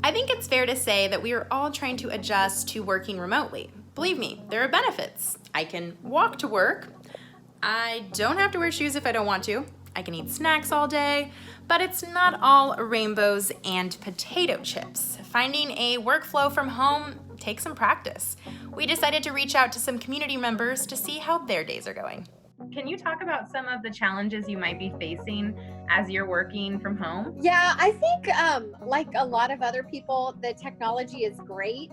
I think it's fair to say that we are all trying to adjust to working remotely. Believe me, there are benefits. I can walk to work. I don't have to wear shoes if I don't want to. I can eat snacks all day, but it's not all rainbows and potato chips. Finding a workflow from home takes some practice. We decided to reach out to some community members to see how their days are going. Can you talk about some of the challenges you might be facing as you're working from home? Yeah, I think like a lot of other people, the technology is great,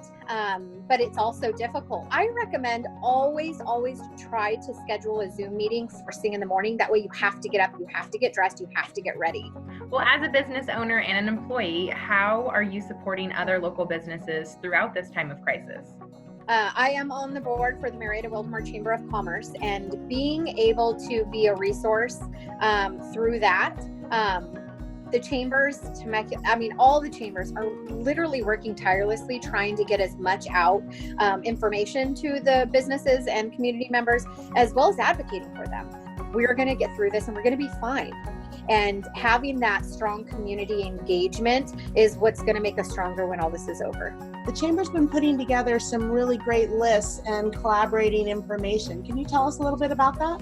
but it's also difficult. I recommend always try to schedule a Zoom meeting first thing in the morning. That way you have to get up, you have to get dressed, you have to get ready. Well, as a business owner and an employee, how are you supporting other local businesses throughout this time of crisis? I am on the board for the Marietta-Wildomar Chamber of Commerce, and being able to be a resource through that, the chambers, all the chambers are literally working tirelessly trying to get as much out information to the businesses and community members, as well as advocating for them. We're going to get through this and we're going to be fine. And having that strong community engagement is what's going to make us stronger when all this is over. The Chamber's been putting together some really great lists and collaborating information. Can you tell us a little bit about that?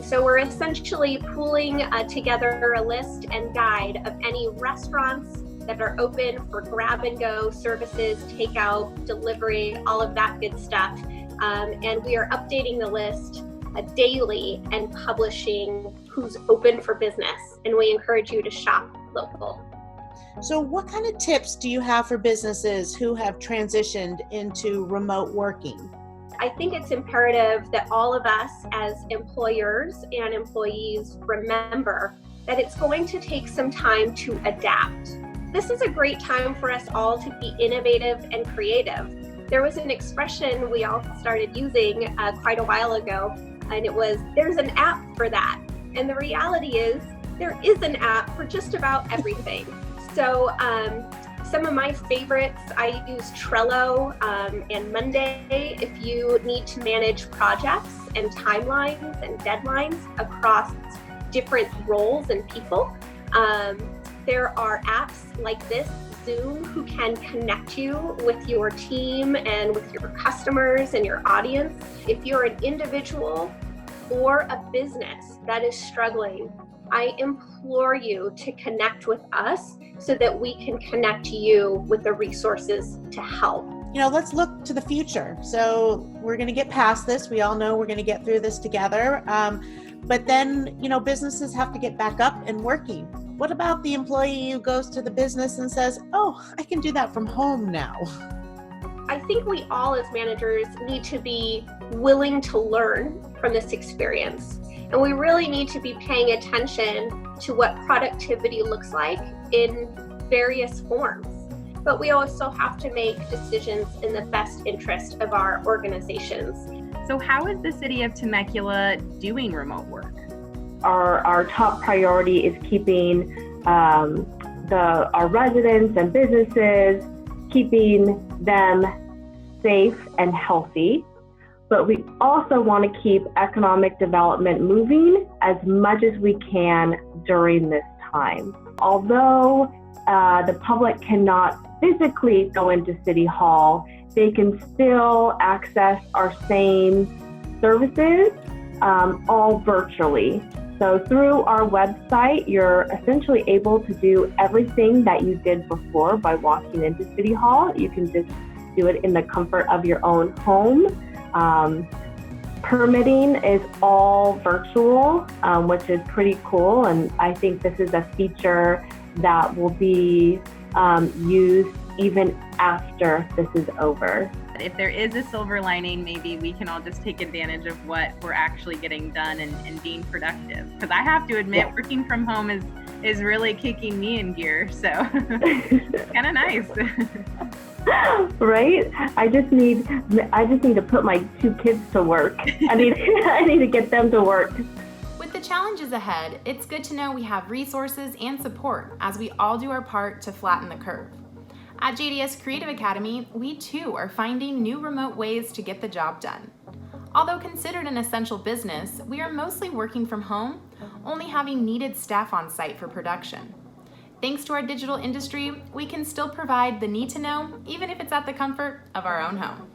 So we're essentially pulling together a list and guide of any restaurants that are open for grab and go services, takeout, delivery, all of that good stuff. And we are updating the list daily and publishing who's open for business. And we encourage you to shop local. So what kind of tips do you have for businesses who have transitioned into remote working? I think it's imperative that all of us as employers and employees remember that it's going to take some time to adapt. This is a great time for us all to be innovative and creative. There was an expression we all started using quite a while ago, and it was, there's an app for that. And the reality is, there is an app for just about everything. So some of my favorites, I use Trello and Monday if you need to manage projects and timelines and deadlines across different roles and people. There are apps like this, Zoom, who can connect you with your team and with your customers and your audience. If you're an individual or a business that is struggling, I implore you to connect with us so that we can connect you with the resources to help. Let's look to the future. So we're going to get past this. We all know we're going to get through this together. But then, businesses have to get back up and working. What about the employee who goes to the business and says, oh, I can do that from home now? I think we all as managers need to be willing to learn from this experience. And we really need to be paying attention to what productivity looks like in various forms. But we also have to make decisions in the best interest of our organizations. So how is the city of Temecula doing remote work? Our top priority is keeping our residents and businesses, keeping them safe and healthy. But we also want to keep economic development moving as much as we can during this time. Although the public cannot physically go into City Hall, they can still access our same services all virtually. So through our website, you're essentially able to do everything that you did before by walking into City Hall. You can just do it in the comfort of your own home. Permitting is all virtual, which is pretty cool. And I think this is a feature that will be used even after this is over. If there is a silver lining, maybe we can all just take advantage of what we're actually getting done and being productive. Because I have to admit, working from home is really kicking me in gear. So it's kind of nice. Right? I just need to put my 2 kids to work. I need to get them to work. With the challenges ahead, it's good to know we have resources and support as we all do our part to flatten the curve. At JDS Creative Academy, we too are finding new remote ways to get the job done. Although considered an essential business, we are mostly working from home, only having needed staff on site for production. thanks to our digital industry, we can still provide the need to know, even if it's at the comfort of our own home.